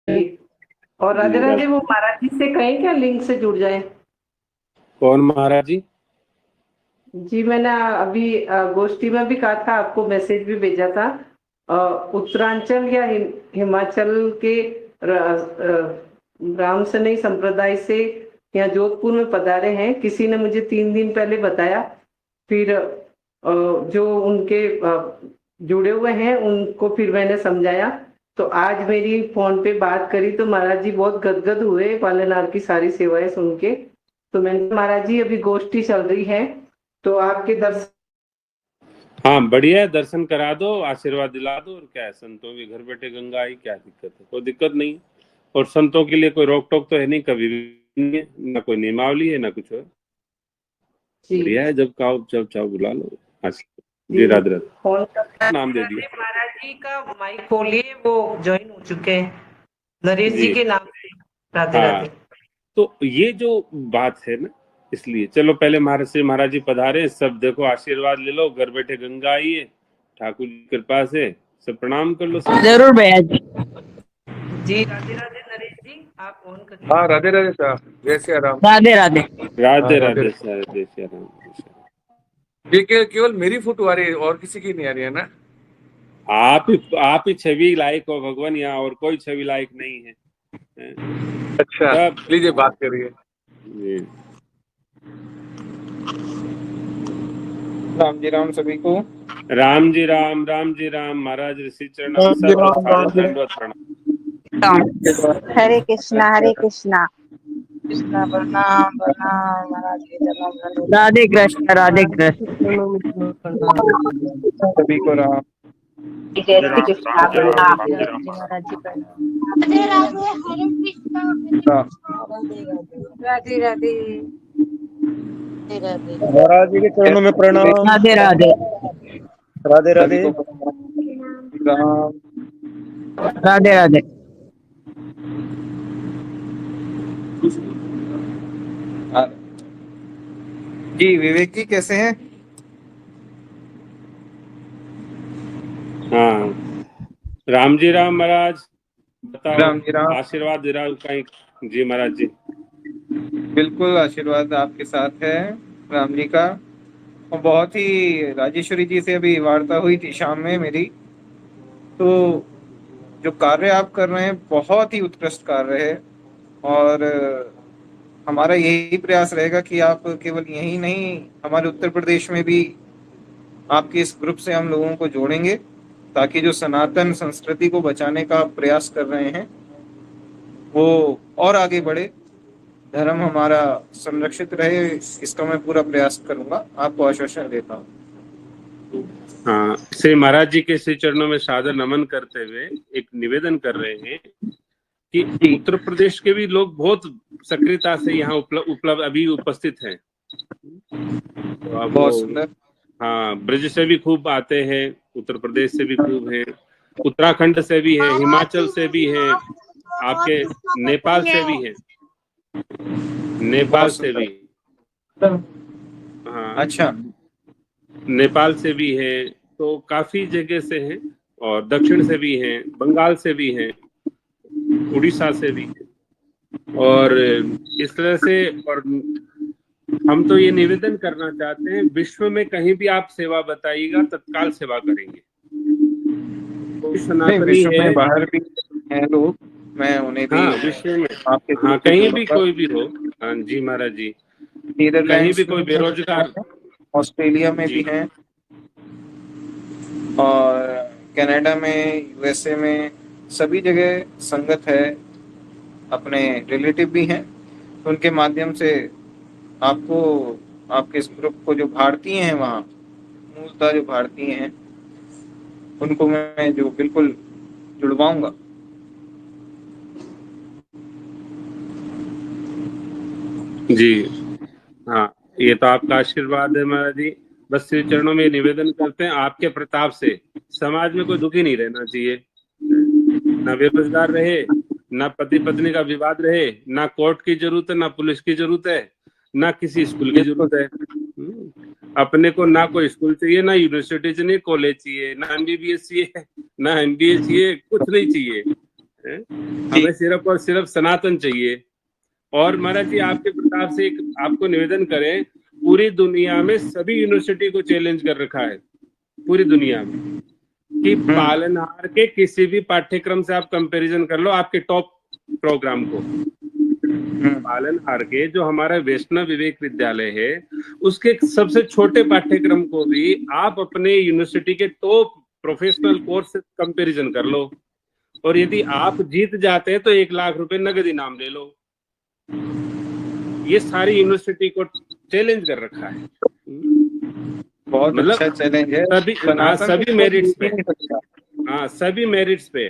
और राधे जी राधे, वो महाराज जी से कहें क्या लिंक से जुड़ जाए? कौन महाराज जी? जी मैंने अभी गोष्ठी में भी कहा था, आपको मैसेज भी भेजा था। उत्तरांचल या हिमाचल के राम सनई संप्रदाय से यहाँ जोधपुर में पधारे हैं। किसी ने मुझे 3 दिन पहले बताया। फिर जो उनके जुड़े हुए हैं उनको फिर मैंने समझाया। तो आज मेरी फोन पे बात करी तो महाराज जी बहुत गदगद हुए पालनार की सारी सेवाएं सुन के। तो मैंने कहा, महाराज जी अभी गोष्ठी चल रही है तो आपके दर्शन। हाँ बढ़िया है, दर्शन करा दो, आशीर्वाद दिला दो। और क्या है, संतों के घर बैठे गंगा आई, क्या दिक्कत है? कोई दिक्कत नहीं। और संतों के लिए कोई रोक टोक तो है नहीं, कभी भी नहीं है, ना कोई नियमावली है ना कुछ है। जी बढ़िया है, जब कहो जब चाहो बुला लो। जी। जी राधे राधे। फोन कर नाम राधे दे राधे, दिया। महाराज जी का माइक खोलिए, वो ज्वाइन हो चुके हैं नरेश जी जी के नाम से। राधे हाँ, राधे। तो ये जो बात है ना, इसलिए चलो पहले महाराज से, महाराज जी पधारे, सब देखो आशीर्वाद ले लो, घर बैठे गंगा आई है, ठाकुर की कृपा से सब प्रणाम कर लो सबको। जरूर भैया जी। जी राधे राधे नरेश जी, आप ऑन करिए। हाँ राधे राधे साहब, जय श्री राम। राधे राधे। हाँ राधे राधे राधे राधे। सर, जय श्री राम, जय श्री राम। ये केवल मेरी फोटो आ रही है और किसी की नहीं आ रही है ना? आप ही छवि लायक हो भगवान, यहाँ और कोई छवि लायक नहीं है, हैं? अच्छा, सब लीजिए हाँ, बात करिए। जी। राम जी राम सभी को। राम जी राम, राम जी राम, महाराज ऋषि चरण में राम जी सर्व राम, राम हाजर जी दंडवत प्रणाम। हरे कृष्णा हरे कृष्णा। कृष्णा प्रणाम प्रणाम महाराज के चरणों में दंडवत राधे कृष्ण राधे कृष्ण। सभी को राम। जय श्री कृष्णा राम जी राम, प्रणाम। राम जी राम। महाराज जी प्रणाम। राधे राधे हरे कृष्णा हरे राम। राधे राधे राधे राधे। महाराज जी के चरणों में प्रणाम। राधे राधे। राधे सभी राधे। को राम। राधे राधे। जी विवेक जी कैसे हैं? हाँ, राम जी राम महाराज, बताओ, राम जी राम। आशीर्वाद दे रहा हूँ कहीं। जी महाराज जी। बिल्कुल आशीर्वाद आपके साथ है राम जी का। और बहुत ही, राजेश्वरी जी से अभी वार्ता हुई थी शाम में मेरी। तो जो कार्य आप कर रहे हैं बहुत ही उत्कृष्ट कार्य है। और हमारा यही प्रयास रहेगा कि आप केवल यही नहीं, हमारे उत्तर प्रदेश में भी आपके इस ग्रुप से हम लोगों को जोड़ेंगे, ताकि जो सनातन संस्कृति को बचाने का आप प्रयास कर रहे हैं वो और आगे बढ़े, धर्म हमारा संरक्षित रहे। इसका मैं पूरा प्रयास करूंगा, आपको आश्वासन देता हूँ। हाँ, श्री महाराज जी के श्री चरणों में सादर नमन करते हुए एक निवेदन कर रहे हैं कि जी उत्तर प्रदेश के भी लोग बहुत सक्रियता से यहाँ उपलब्ध अभी उपस्थित हैं। तो अब वो, बहुत सुंदर। हाँ, ब्रज से भी खूब आते हैं, उत्तर प्रदेश से भी खूब हैं, उत्तराखंड से भी हैं, हिमाचल से भी हैं, आपके नेपाल से भी हैं, नेपाल बहुत से भी, सुंदर। हाँ, अच्छा। नेपाल से भी हैं, तो काफी जगह से हैं, और दक्षिण से भी हैं, बंगाल से भी हैं, उड़ीसा से भी हैं, और इस तरह से। और हम तो ये निवेदन करना चाहते हैं, विश्व में कहीं भी आप सेवा बताइएगा, तत्काल सेवा करेंगे। कोई नहीं, सनातनी विश्व है, में बाहर भी हैं लोग, मैं उन्हें भी हाँ विश्व में, आपके हाँ ग्रुप से कहीं भी जोड़ूंगा। कोई भी हो। हाँ जी महाराज जी, कहीं भी नीदरलैंड्स कोई में बेरोजगार। हैं, ऑस्ट्रेलिया में जी भी हैं, और कनाडा में, यूएसए में, सभी जगह संगत है। अपने रिलेटिव भी हैं, तो उनके माध्यम से आपको, आपके इस ग्रुप को, जो भारतीय हैं वहाँ, मूलतः जो भारतीय हैं, उनको मैं जो बिल्कुल जुड़वाऊंगा। जी हाँ, ये तो आपका आशीर्वाद है महाराज जी। बस श्री चरणों में निवेदन करते हैं, आपके प्रताप से समाज में कोई दुखी नहीं रहना चाहिए, ना बेरोजगार रहे, ना पति पत्नी का विवाद रहे, ना कोर्ट की जरूरत है, ना पुलिस की जरूरत है, ना किसी स्कूल की बिल्कुल। जरूरत है। अपने को ना कोई स्कूल चाहिए, ना यूनिवर्सिटी चाहिए, कॉलेज चाहिए, ना एमबीबीएस चाहिए, ना एमबीए चाहिए, कुछ नहीं चाहिए। हैं? हमें सिर्फ और सिर्फ सनातन चाहिए। और महाराज जी आपके प्रताप से एक आपको निवेदन करें, पूरी दुनिया में सभी यूनिवर्सिटी को चैलेंज कर रखा है, पूरी दुनिया में, कि पालनहार के किसी भी पाठ्यक्रम से आप कंपैरिजन कर लो आपके टॉप प्रोग्राम को, पालनहार के जो हमारा वैष्णव विवेक विद्यालय है उसके सबसे छोटे पाठ्यक्रम को भी आप अपने यूनिवर्सिटी के टॉप प्रोफेशनल कोर्स से कंपैरिजन कर लो, और यदि आप जीत जाते हैं तो 1 लाख रुपए नगद इनाम ले लो। ये सारी यूनिवर्सिटी को चैलेंज कर रखा है। बहुत मतलब अच्छा चैलेंज है। सभी मेरिट्स पे, हाँ सभी मेरिट्स पे,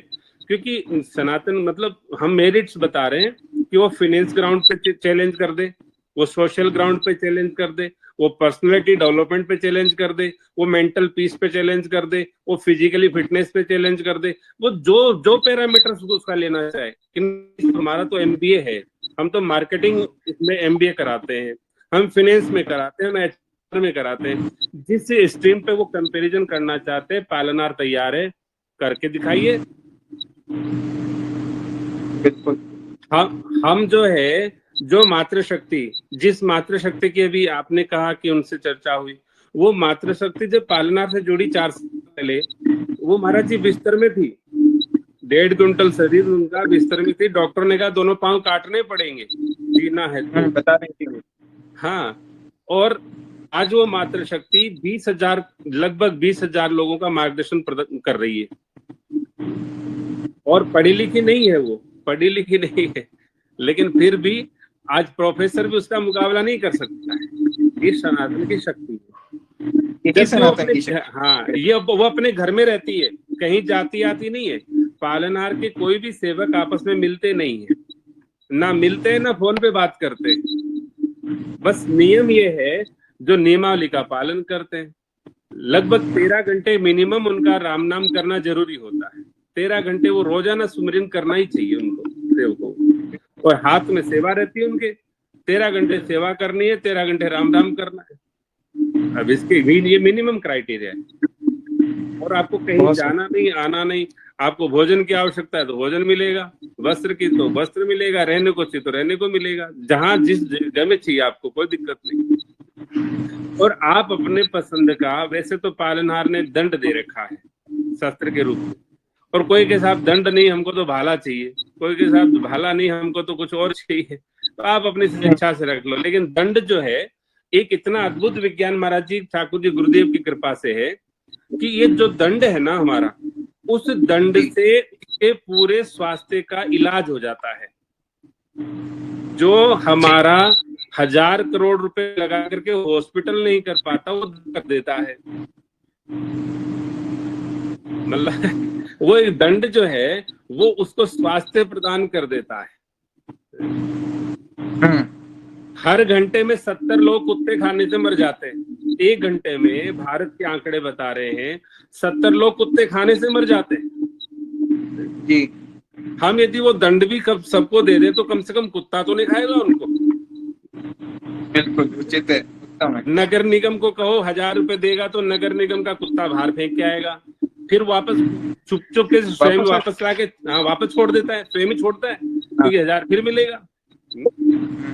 क्योंकि सनातन मतलब हम मेरिट्स बता रहे हैं कि वो फिनेंस ग्राउंड पे चैलेंज कर दे, वो सोशल ग्राउंड पे चैलेंज कर दे, वो पर्सनालिटी डेवलपमेंट पे चैलेंज कर दे, वो मेंटल पीस पे चैलेंज कर दे, वो फिजिकली फिटनेस पे चैलेंज कर दे, वो जो जो पैरामीटर्स उसका लेना चाहे। हमारा तो एमबीए है, हम तो मार्केटिंग इसमें एमबीए कराते हैं, हम फिनेंस में कराते हैं, हम एचआर में कराते हैं। जिस स्ट्रीम पे वो कंपैरिजन करना चाहते हैं पालनहार तैयार है, करके दिखाइए। बिल्कुल। हम जो है, जो मातृशक्ति, जिस मातृशक्ति की अभी आपने कहा कि उनसे चर्चा हुई, वो मातृशक्ति जब पालनहार से जुड़ी 4 साल पहले, वो महाराज जी बिस्तर में थी, 1.5 क्विंटल शरीर उनका बिस्तर में थी, डॉक्टर ने कहा दोनों पांव काटने पड़ेंगे, जीना है तो। बता रही थी। हाँ, और आज वो मातृशक्ति 20,000 लगभग 20,000 लोगों का मार्गदर्शन कर रही है, और पढ़ी लिखी नहीं है, वो पढ़ी लिखी नहीं है, लेकिन फिर भी आज प्रोफेसर भी उसका मुकाबला नहीं कर सकता है। ये सनातन की शक्ति है। हाँ, ये वो अपने घर में रहती है, कहीं जाती आती नहीं है। पालनहार के कोई भी सेवक आपस में मिलते नहीं है, ना मिलते हैं ना फोन पे बात करते हैं। बस नियम ये है, जो नियमावली का पालन करते हैं। लगभग 13 घंटे मिनिमम उनका राम नाम करना जरूरी होता है। 13 घंटे वो रोजाना सुमिरन करना ही चाहिए उनको, सेवकों को, और हाथ में सेवा रहती है उनके। 13 घंटे सेवा करनी है, 13 घंटे राम नाम करना है। अब इसके भी ये मिनिमम क्राइटेरिया है। और आपको कहीं जाना नहीं, आना नहीं, आपको भोजन की आवश्यकता है तो भोजन मिलेगा, वस्त्र की तो वस्त्र मिलेगा, रहने को चाहिए तो रहने को मिलेगा, जहां जिस जगह में चाहिए आपको कोई दिक्कत नहीं। और आप अपने पसंद का, वैसे तो पालनहार ने दंड दे रखा है शस्त्र के रूप में, और कोई के साथ दंड नहीं, हमको तो भाला चाहिए, कोई के साथ भाला नहीं, हमको तो कुछ और चाहिए, तो आप अपनी स्वेच्छा से रख लो। लेकिन दंड जो है, एक इतना अद्भुत विज्ञान महाराज जी ठाकुर जी गुरुदेव की कृपा से है कि ये जो दंड है ना हमारा, उस दंड से के पूरे स्वास्थ्य का इलाज हो जाता है। जो हमारा 1000 करोड़ रुपए लगा करके हॉस्पिटल नहीं कर पाता, वो कर देता है। मतलब वो एक दंड जो है, वो उसको स्वास्थ्य प्रदान कर देता है। हर घंटे में 70 लोग कुत्ते खाने से मर जाते हैं। 1 घंटे में भारत के आंकड़े बता रहे हैं 70 लोग कुत्ते खाने से मर जाते हैं जी। हम यदि वो दंड भी सबको दे दे तो कम से कम कुत्ता तो नहीं खाएगा उनको। बिल्कुल उचित है, उत्तम है। नगर निगम को कहो 1000 रुपए देगा तो नगर निगम का कुत्ता बाहर फेंक के आएगा, फिर वापस चुप चुप के स्वयं वापस लाके वापस छोड़ देता है, स्वयं ही छोड़ता है, क्योंकि 1000 फिर मिलेगा।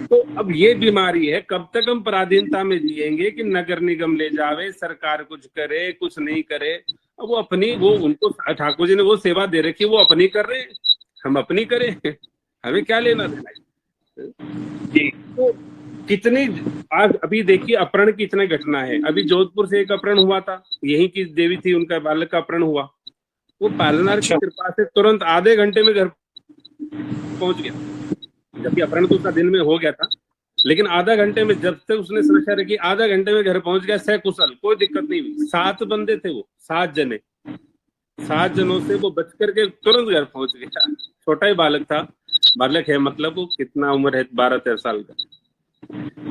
तो अब ये बीमारी है, कब तक हम पराधीनता में जिएंगे कि नगर निगम ले जावे, सरकार कुछ करे, कुछ नहीं करे। अब वो अपनी, वो उनको ठाकुर जी ने वो सेवा दे रखी है, वो अपनी कर रहे हैं, हम अपनी करें, हमें क्या लेना देना। तो कितनी आज अभी देखिए अपहरण की इतनी घटना है। अभी जोधपुर से एक अपहरण हुआ था, यहीं की देवी थी, उनका बालक का अपहरण हुआ। वो पालनहार की कृपा से तुरंत आधे घंटे में घर पहुंच गया, जबकि अपहरण तो उसका दिन में हो गया था, लेकिन आधा घंटे में, जब तक उसने समस्या रखी, आधा घंटे में घर पहुंच गया सकुशल, कोई दिक्कत नहीं हुई। 7 बंदे थे वो, 7 जने, 7 जनों से वो बच करके तुरंत घर पहुंच गया। छोटा ही बालक था, बालक है मतलब वो कितना उम्र है, 12-13 साल का।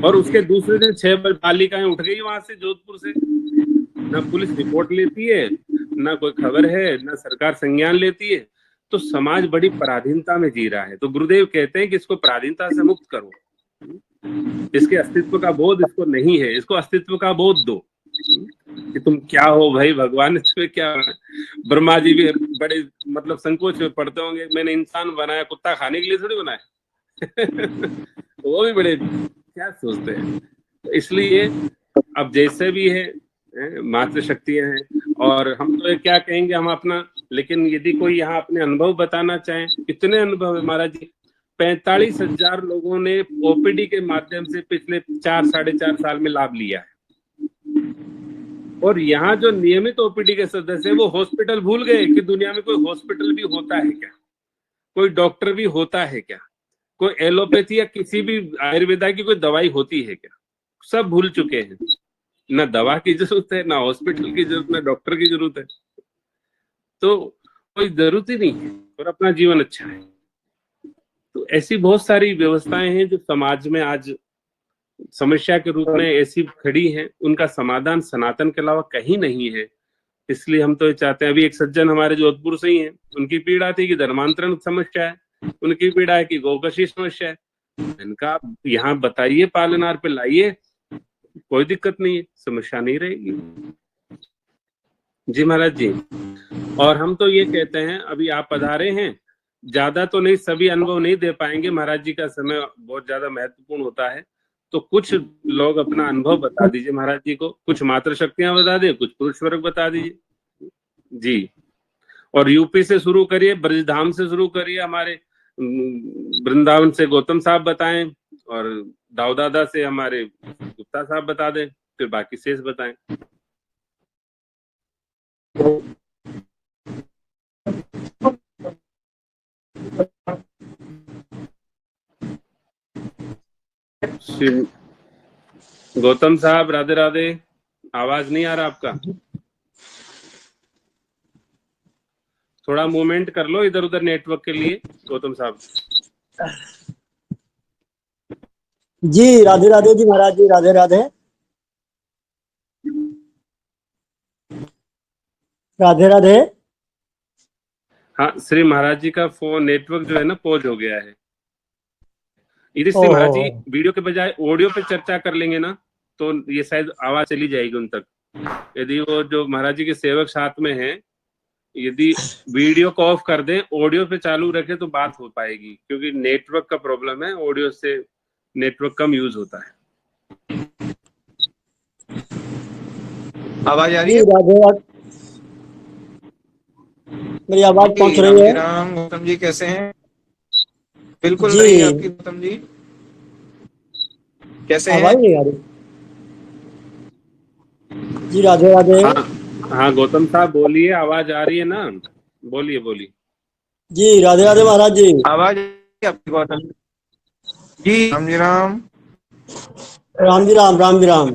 और उसके दूसरे दिन 6 बालिकाएं उठ गई वहां से, जोधपुर से। ना पुलिस रिपोर्ट लेती है, ना कोई खबर है, ना सरकार संज्ञान लेती है। तो समाज बड़ी पराधीनता में जी रहा है। तो गुरुदेव कहते हैं कि इसको पराधीनता से मुक्त करो, इसके अस्तित्व का बोध इसको नहीं है, इसको अस्तित्व का बोध दो। कि तुम क्या हो भाई, भगवान ने तुम्हें क्या बनाया। ब्रह्मा जी भी बड़े मतलब संकोच में पड़ते होंगे, मैंने इंसान बनाया, कुत्ता खाने के लिए थोड़ी बनाया। तो वो भी बड़े क्या सोचते हैं। तो इसलिए अब जैसे भी है मातृ शक्तियां हैं, और हम तो ये क्या कहेंगे हम अपना, लेकिन यदि कोई यहाँ अपने अनुभव बताना चाहे, कितने अनुभव है महाराज जी। 45,000 लोगों ने ओपीडी के माध्यम से पिछले 4-4.5 साल में लाभ लिया है। और यहाँ जो नियमित ओपीडी के सदस्य है वो हॉस्पिटल भूल गए कि दुनिया में कोई हॉस्पिटल भी होता है क्या, कोई डॉक्टर भी होता है क्या, कोई एलोपैथी या किसी भी आयुर्वेदा की कोई दवाई होती है क्या। सब भूल चुके हैं। ना दवा की जरूरत है, ना हॉस्पिटल की जरूरत, ना डॉक्टर की जरूरत है। तो कोई जरूरत ही नहीं है और अपना जीवन अच्छा है। तो ऐसी बहुत सारी व्यवस्थाएं हैं जो समाज में आज समस्या के रूप में ऐसी खड़ी हैं, उनका समाधान सनातन के अलावा कहीं नहीं है। इसलिए हम तो ये चाहते हैं, अभी एक सज्जन हमारे जोधपुर से ही हैं, उनकी पीड़ा थी कि धर्मांतरण समस्या है, उनकी पीड़ा है कि गोकशी समस्या है। इनका यहाँ बताइए, पालनार पे लाइए, कोई दिक्कत नहीं है, समस्या नहीं रहेगी। जी महाराज जी। और हम तो ये कहते हैं, अभी आप पधारे हैं, ज्यादा तो नहीं, सभी अनुभव नहीं दे पाएंगे, महाराज जी का समय बहुत ज्यादा महत्वपूर्ण होता है। तो कुछ लोग अपना अनुभव बता दीजिए महाराज जी को, कुछ मातृ शक्तियां बता दे, कुछ पुरुष वर्ग बता दीजिए जी। और यूपी से शुरू करिए, ब्रजधाम से शुरू करिए, हमारे वृंदावन से गौतम साहब बताएं, और दाऊदादा से हमारे गुप्ता साहब बता दें, फिर बाकी शेष बताएं। गौतम साहब राधे राधे, आवाज नहीं आ रहा आपका, थोड़ा मूवमेंट कर लो इधर उधर नेटवर्क के लिए गौतम साहब। जी राधे राधे जी महाराज जी, राधे राधे राधे राधे। हाँ श्री महाराज जी का फोन नेटवर्क जो है ना पॉज हो गया है। यदि श्री महाराज जी वीडियो के बजाय ऑडियो पे चर्चा कर लेंगे ना, तो ये शायद आवाज चली जाएगी उन तक। यदि वो जो महाराज जी के सेवक साथ में हैं, यदि वीडियो को ऑफ कर दें, ऑडियो पे चालू रखें तो बात हो पाएगी, क्योंकि नेटवर्क का प्रॉब्लम है, ऑडियो से नेटवर्क कम यूज होता है। आवाज आ रही है? राधे राधे, मेरी आवाज पहुंच रही है? राम गौतम जी कैसे हैं? बिल्कुल जी। नहीं आपकी गौतम जी, कैसे हैं? आवाज नहीं आ रही जी। राधे राधे। हाँ गौतम साहब बोलिए, आवाज आ रही है ना, बोलिए बोलिए। जी राधे राधे महाराज जी। आवाज आपकी गौतम जी? राम जी राम। राम जी राम, राम जी राम।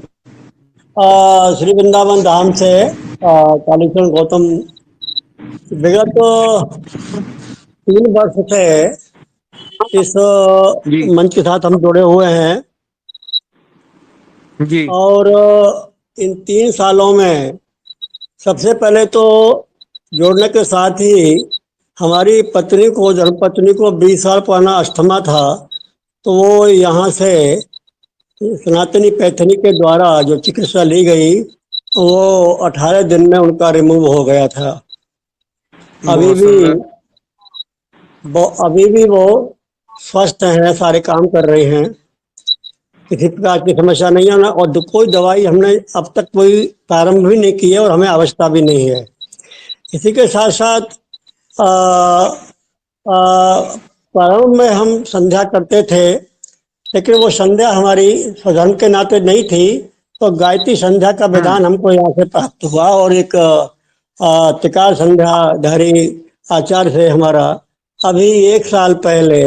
श्री वृंदावन धाम से कालीचरण गौतम विगत 3 वर्ष से इस मंच के साथ हम जुड़े हुए हैं जी। और इन 3 सालों में सबसे पहले तो जोड़ने के साथ ही हमारी पत्नी को, धर्मपत्नी को 20 साल पुराना अस्थमा था, तो वो यहाँ से सनातनी पैथनी के द्वारा जो चिकित्सा ली गई वो 18 दिन में उनका रिमूव हो गया था। अभी भी वो स्वस्थ हैं, सारे काम कर रहे हैं, किसी प्रकार की समस्या नहीं है ना। और कोई दवाई हमने अब तक कोई प्रारंभ भी नहीं की है और हमें आवश्यकता भी नहीं है। इसी के साथ साथ प्रारंभ में हम संध्या करते थे, लेकिन वो संध्या हमारी स्वधर्म के नाते नहीं थी, तो गायत्री संध्या का विधान हमको यहाँ से प्राप्त हुआ और एक त्रिकाल संध्याधारी आचार्य से हमारा अभी 1 साल पहले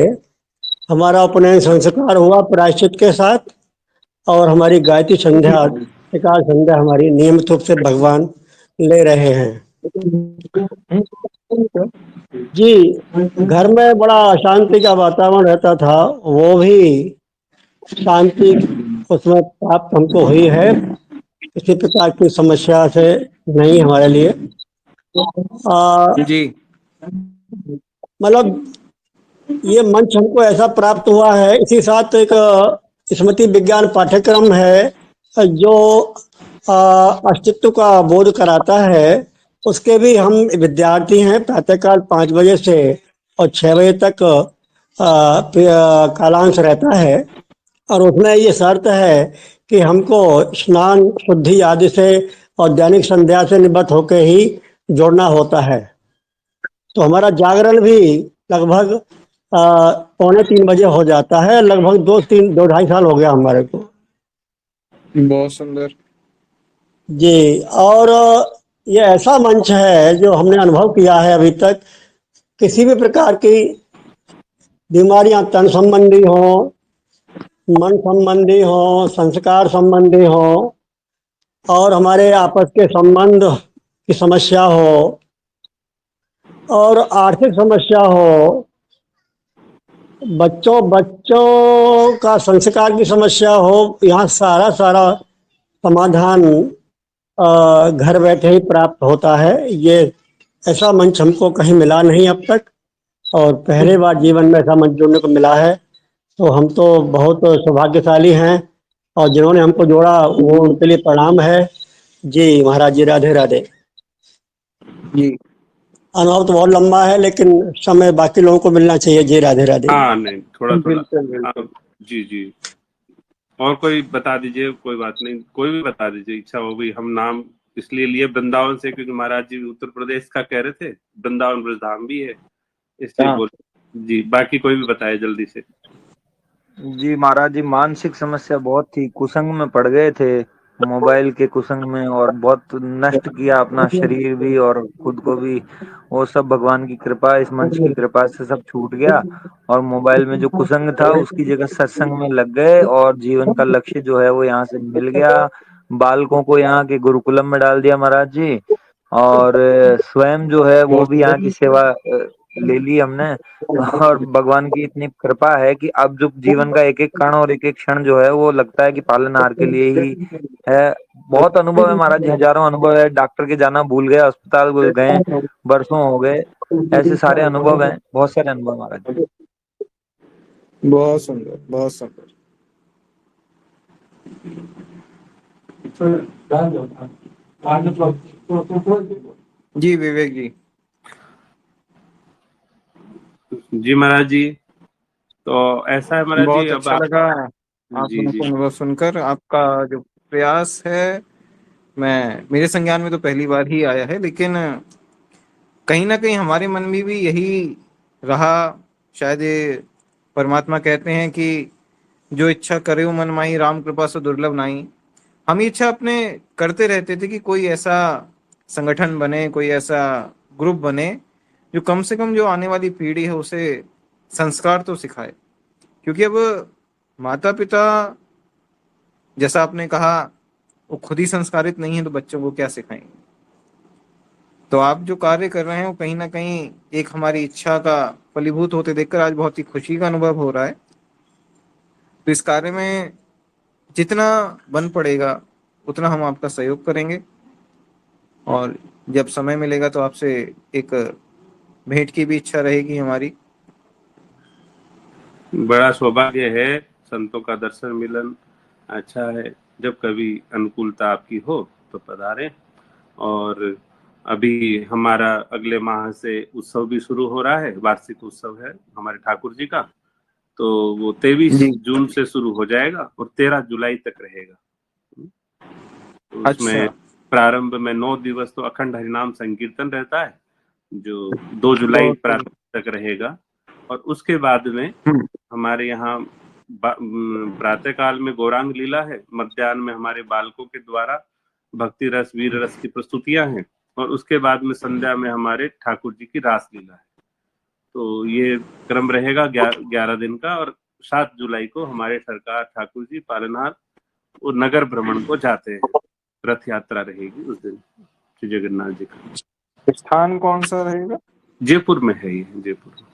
हमारा उपनयन संस्कार हुआ प्रायश्चित के साथ, और हमारी गायत्री संध्या, त्रिकाल संध्या हमारी नियमित रूप से भगवान ले रहे हैं। जी, घर में बड़ा अशांति का वातावरण रहता था, वो भी शांति उसमें प्राप्त हमको हुई है, किसी प्रकार की समस्या से नहीं हमारे लिए। जी। मतलब ये मंच हमको ऐसा प्राप्त हुआ है। इसी साथ एक स्मृति विज्ञान पाठ्यक्रम है जो अस्तित्व का बोध कराता है, उसके भी हम विद्यार्थी हैं। प्रातःकाल 5 बजे से और 6 बजे तक कालांश रहता है, और उसमें ये शर्त है कि हमको स्नान शुद्धि आदि से और दैनिक संध्या से निवृत्त होकर ही जोड़ना होता है। तो हमारा जागरण भी लगभग 2:45 बजे हो जाता है। लगभग 2-2.5 साल हो गया हमारे को। बहुत सुंदर। जी। और ये ऐसा मंच है जो हमने अनुभव किया है अभी तक। किसी भी प्रकार की बीमारियां तन संबंधी हो, मन संबंधी हो, संस्कार संबंधी हो, और हमारे आपस के संबंध की समस्या हो, और आर्थिक समस्या हो, बच्चों बच्चों का संस्कार की समस्या हो, यहाँ सारा सारा समाधान घर बैठे ही प्राप्त होता है। ये ऐसा मंच हमको कहीं मिला नहीं अब तक, और पहले बार जीवन में ऐसा मंच जोड़ने को मिला है। तो हम तो बहुत सौभाग्यशाली हैं, और जिन्होंने हमको जोड़ा वो उनके लिए प्रणाम है। जी महाराज जी, राधे राधे। जी अनुभव तो बहुत लंबा है, लेकिन समय बाकी लोगों को मिलना चाहिए। जी राधे राधे। हाँ नहीं, थोड़ा थोड़ा। बिल्कुल बिल्कुल। जी जी। और कोई बता दीजिए, कोई बात नहीं, कोई भी बता दीजिए, इच्छा हो गई। हम नाम इसलिए लिए वृंदावन से क्योंकि महाराज जी उत्तर प्रदेश का कह रहे थे, वृंदावन ब्रजधाम भी है, इसलिए हाँ। बोल। जी, बाकी कोई भी बताए जल्दी से। जी महाराज जी, मानसिक समस्या बहुत थी, कुसंग में पड़ गए थे, मोबाइल के कुसंग में, और बहुत नष्ट किया अपना शरीर भी और खुद को भी। वो सब भगवान की कृपा, इस मंच की कृपा से सब छूट गया, और मोबाइल में जो कुसंग था उसकी जगह सत्संग में लग गए, और जीवन का लक्ष्य जो है वो यहाँ से मिल गया। बालकों को यहाँ के गुरुकुलम में डाल दिया महाराज जी, और स्वयं जो है वो भी यहाँ की सेवा ले ली हमने। और भगवान की इतनी कृपा है कि अब जो जीवन का एक एक कण और एक एक क्षण जो है वो लगता है कि पालनहार के लिए ही है। बहुत अनुभव है महाराज जी, हजारों अनुभव है। डॉक्टर के जाना भूल गए, अस्पताल गए, बरसों हो गए, ऐसे सारे अनुभव हैं, बहुत सारे अनुभव महाराज जी। बहुत सुंदर, बहुत सुंदर। जी विवेक जी। जी महाराज जी, तो ऐसा है महाराज जी, बहुत अब अच्छा लगा आप जी लोगों जी को अनुभव सुनकर। आपका जो प्रयास है, मैं मेरे संज्ञान में तो पहली बार ही आया है, लेकिन कहीं ना कहीं हमारे मन में भी यही रहा। शायद ये परमात्मा कहते हैं कि जो इच्छा करे वो मन माही, राम कृपा से दुर्लभ नाही। हम ये इच्छा अपने करते रहते थे कि कोई ऐसा संगठन बने, कोई ऐसा ग्रुप बने जो कम से कम जो आने वाली पीढ़ी है उसे संस्कार तो सिखाए। क्योंकि अब माता पिता, जैसा आपने कहा, वो खुद ही संस्कारित नहीं है तो बच्चों को क्या सिखाएंगे। तो आप जो कार्य कर रहे हैं वो कहीं ना कहीं एक हमारी इच्छा का फलीभूत होते देखकर आज बहुत ही खुशी का अनुभव हो रहा है। तो इस कार्य में जितना बन पड़ेगा उतना हम आपका सहयोग करेंगे, और जब समय मिलेगा तो आपसे एक भेंट की भी इच्छा रहेगी हमारी। बड़ा सौभाग्य है, संतों का दर्शन मिलन अच्छा है। जब कभी अनुकूलता आपकी हो तो पधारें। और अभी हमारा अगले माह से उत्सव भी शुरू हो रहा है, वार्षिक उत्सव है हमारे ठाकुर जी का। तो वो 23 जी। जून से शुरू हो जाएगा और 13 जुलाई तक रहेगा। तो उसमें अच्छा। प्रारंभ में 9 दिवस तो अखंड हरिनाम संकीर्तन रहता है, जो 2 जुलाई प्रारंभ तक रहेगा। और उसके बाद में हमारे यहाँ प्रातः काल में गौरांग लीला है, मध्याह्न में हमारे बालकों के द्वारा भक्ति रस वीर रस की प्रस्तुतियां हैं, और उसके बाद में संध्या में हमारे ठाकुर जी की रास लीला है। तो ये क्रम रहेगा 11 दिन का। और 7 जुलाई को हमारे सरकार ठाकुर जी पालनहार वो नगर भ्रमण को जाते हैं। रथ यात्रा रहेगी उस दिन श्री जगन्नाथ जी का। स्थान कौन सा रहेगा? जयपुर में है ये, जयपुर।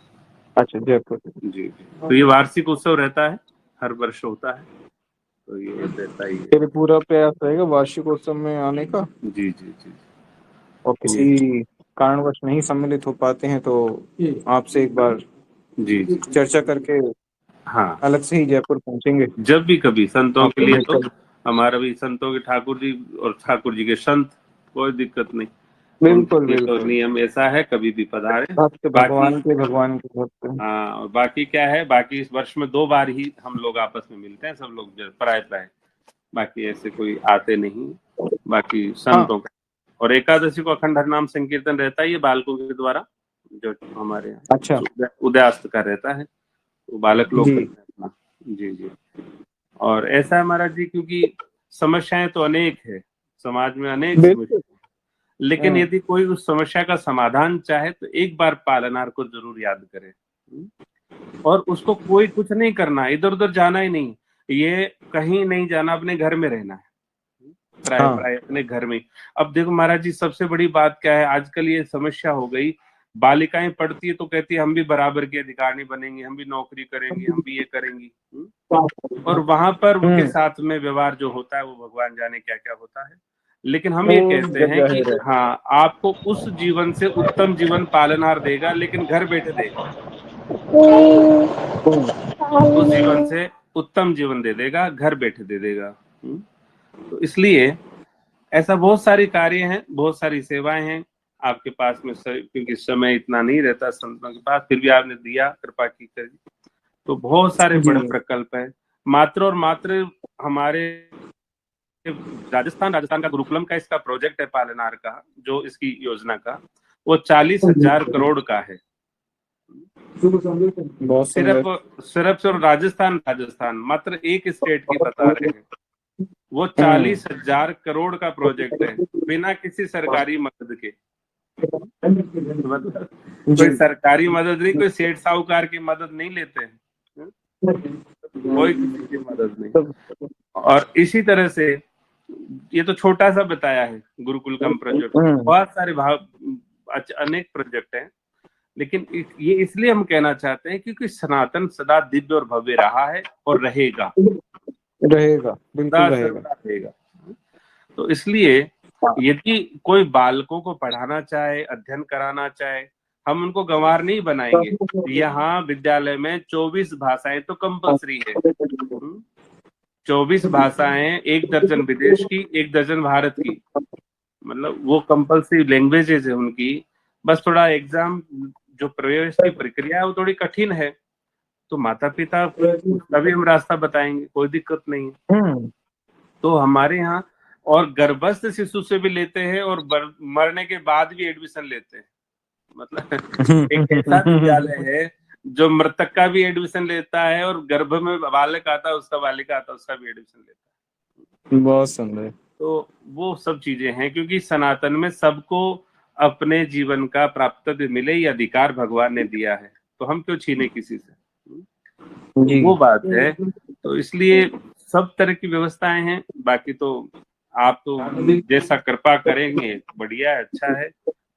अच्छा, जयपुर। जी। तो ये वार्षिक उत्सव रहता है, हर वर्ष होता है, तो ये रहता ही है। तेरे पूरा प्रयास रहेगा वार्षिक उत्सव में आने का। जी जी जी। और किसी कारणवश नहीं सम्मिलित हो पाते हैं तो आपसे एक बार जी चर्चा करके हाँ, अलग से ही जयपुर पहुंचेंगे। जब भी कभी संतों के लिए तो हमारा भी संतों के ठाकुर जी और ठाकुर जी के संत, कोई दिक्कत नहीं। बिल्कुल उनके तो बिल्कुल, नियम ऐसा है, कभी भी पधारे। भक्त बाकी भगवान के भक्त। हाँ, और बाकी क्या है, बाकी इस वर्ष में 2 बार ही हम लोग आपस में मिलते हैं, सब लोग प्राय प्राय, बाकी ऐसे कोई आते नहीं, बाकी हाँ संतों का। और एकादशी को अखंड हरिनाम संकीर्तन रहता है, ये बालकों के द्वारा, जो हमारे अच्छा यहाँ उदयास्त का रहता है, तो बालक लोग जी करते हैं अपना। जी जी। और ऐसा है महाराज जी, क्योंकि समस्याएं तो अनेक है, समाज में अनेक समस्या, बिल्कुल। लेकिन यदि कोई उस समस्या का समाधान चाहे तो एक बार पालनहार को जरूर याद करे। और उसको कोई कुछ नहीं करना, इधर उधर जाना ही नहीं, ये कहीं नहीं जाना, अपने घर में रहना है, प्राय हाँ प्राय अपने घर में। अब देखो महाराज जी, सबसे बड़ी बात क्या है, आजकल ये समस्या हो गई, बालिकाएं पढ़ती है तो कहती है हम भी बराबर के अधिकारी बनेंगे, हम भी नौकरी करेंगी, हम भी ये करेंगी। और वहां पर उनके साथ में व्यवहार जो होता है वो भगवान जाने क्या क्या होता है। लेकिन हम ये कहते हैं कि जाहिर है। हाँ, आपको उस जीवन से उत्तम जीवन पालनहार देगा, लेकिन घर बैठे देगा, उस जीवन से उत्तम जीवन दे देगा, घर बैठे दे देगा। तो इसलिए ऐसा बहुत सारी कार्य हैं, बहुत सारी सेवाएं हैं आपके पास में, क्योंकि समय इतना नहीं रहता संतों के पास, फिर भी आपने दिया, कृपा की करी, तो बहुत सारे जी बड़े प्रकल्प है। मात्र और मात्र हमारे राजस्थान का गुरुकुलम का इसका प्रोजेक्ट है पालनार का, जो इसकी योजना का, वो 40,000 करोड़ का है। बहुत सुंदर। सिर्फ राजस्थान मात्र एक स्टेट की बता रहे हैं, वो 40,000 करोड़ का प्रोजेक्ट है, बिना किसी सरकारी मदद के। मतलब कोई जी सरकारी मदद नहीं, कोई सेठ साहूकार की मदद नहीं लेते हैं, कोई किसी की मदद नहीं। और इसी तरह से, ये तो छोटा सा बताया है गुरुकुल कम प्रोजेक्ट, बहुत सारे अनेक प्रोजेक्ट हैं, लेकिन ये इसलिए हम कहना चाहते हैं क्योंकि सनातन सदा दिव्य और भव्य रहा है और रहेगा, रहेगा, बिल्कुल सदा रहेगा। सर्वदा रहेगा। तो इसलिए यदि कोई बालकों को पढ़ाना चाहे, अध्ययन कराना चाहे, हम उनको गंवार नहीं बनाएंगे। यहाँ विद्यालय में 24 भाषाएं तो कंपलसरी है। 24 भाषाएं, 1 दर्जन विदेश की, 1 दर्जन भारत की, मतलब वो कंपलसरी लैंग्वेजेज है उनकी। बस थोड़ा एग्जाम, जो प्रवेश की प्रक्रिया है वो थोड़ी कठिन है, तो माता पिता उसका भी हम रास्ता बताएंगे, कोई दिक्कत नहीं है। तो हमारे यहाँ और गर्भस्थ शिशु से भी लेते हैं, और मरने के बाद भी एडमिशन लेते हैं। मतलब एक ऐसा विद्यालय है जो मृतक का भी एडमिशन लेता है, और गर्भ में बालक आता है उसका, बालिका आता है उसका भी एडमिशन लेता है। बहुत सुंदर। तो वो सब चीजें हैं, क्योंकि सनातन में सबको अपने जीवन का प्राप्तव्य मिले, ये अधिकार भगवान ने दिया है, तो हम क्यों छीने किसी से। तो वो बात है, तो इसलिए सब तरह की व्यवस्थाएं हैं। बाकी तो आप तो जैसा कृपा करेंगे बढ़िया है, अच्छा है।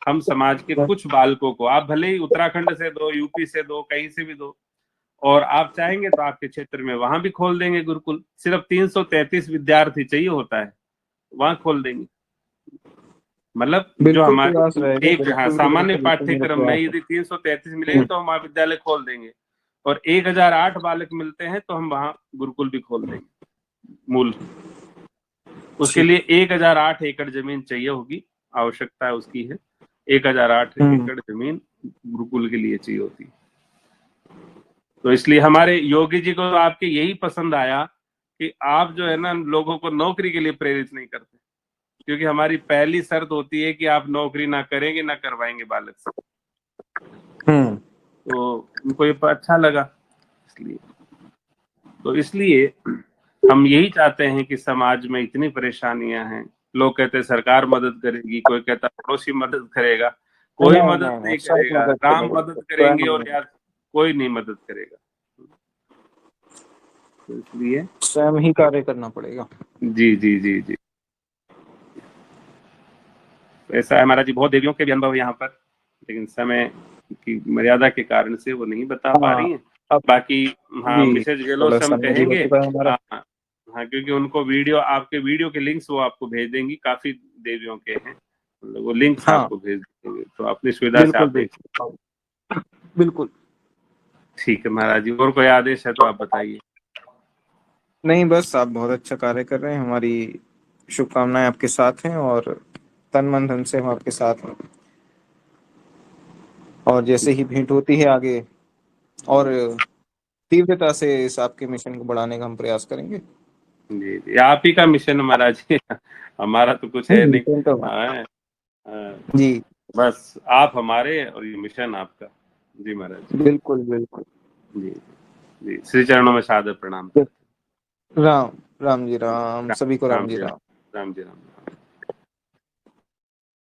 हम समाज के कुछ बालकों को, आप भले ही उत्तराखंड से दो, यूपी से दो, कहीं से भी दो, और आप चाहेंगे तो आपके क्षेत्र में वहां भी खोल देंगे गुरुकुल। सिर्फ 333 विद्यार्थी चाहिए होता है, वहां खोल देंगे। मतलब जो बिल्कुल हमारे प्रयास रहेगा, एक बिल्कुल सामान्य मेरा पाठ्यक्रम में प्रयास यदि 333 मिलेंगे तो हम विद्यालय खोल देंगे, और 1008 बालक मिलते हैं तो हम वहां गुरुकुल भी खोल देंगे मूल। उसके लिए 1008 एकड़ जमीन चाहिए होगी, आवश्यकता उसकी है। 1008 एकड़ जमीन गुरुकुल के लिए चाहिए होती है। तो इसलिए हमारे योगी जी को तो आपके यही पसंद आया कि आप जो है ना, लोगों को नौकरी के लिए प्रेरित नहीं करते, क्योंकि हमारी पहली शर्त होती है कि आप नौकरी ना करेंगे, ना करवाएंगे बालक से। तो उनको ये अच्छा लगा, इसलिए हम यही चाहते हैं कि समाज में इतनी परेशानियां हैं, लोग कहते हैं सरकार मदद करेगी, कोई कहता है पड़ोसी मदद करेगा, कोई मदद नहीं करेगा। राम मदद करेंगे और यार कोई नहीं मदद करेगा। तो इसलिए स्वयं ही कार्य करना पड़ेगा। जी जी जी जी, ऐसा है हमारा जी। बहुत देवियों के भी अनुभव यहाँ पर, लेकिन समय की मर्यादा के कारण से वो नहीं बता पा रही हैं। बाकी हाँ, मिसेज गेलो से हम कहेंगे, हाँ, क्योंकि उनको वीडियो, आपके वीडियो के लिंक्स वो आपको भेज देंगी, काफी देवियों के हैं, मतलब वो लिंक्स आपको भेज देंगे, तो अपनी सुविधा से आप देख। बिल्कुल ठीक है महाराज जी, और कोई आदेश है तो आप बताइए। नहीं, बस आप बहुत अच्छा कार्य कर रहे हैं, हमारी शुभकामनाएं आपके साथ हैं और तन मन धन से हम आपके साथ हैं। और जैसे ही भेंट होती है आगे और तीव्रता से इस आपके मिशन को बढ़ाने का हम प्रयास करेंगे। जी जी, आप ही का मिशन है महाराज जी। हमारा तो कुछ है नहीं। मिशन तो जी बस आप हमारे और ये मिशन आपका। जी महाराज बिल्कुल बिल्कुल। जी जी, श्री चरणों में सादर प्रणाम। राम राम जी राम, सभी को राम जी राम। राम जी राम।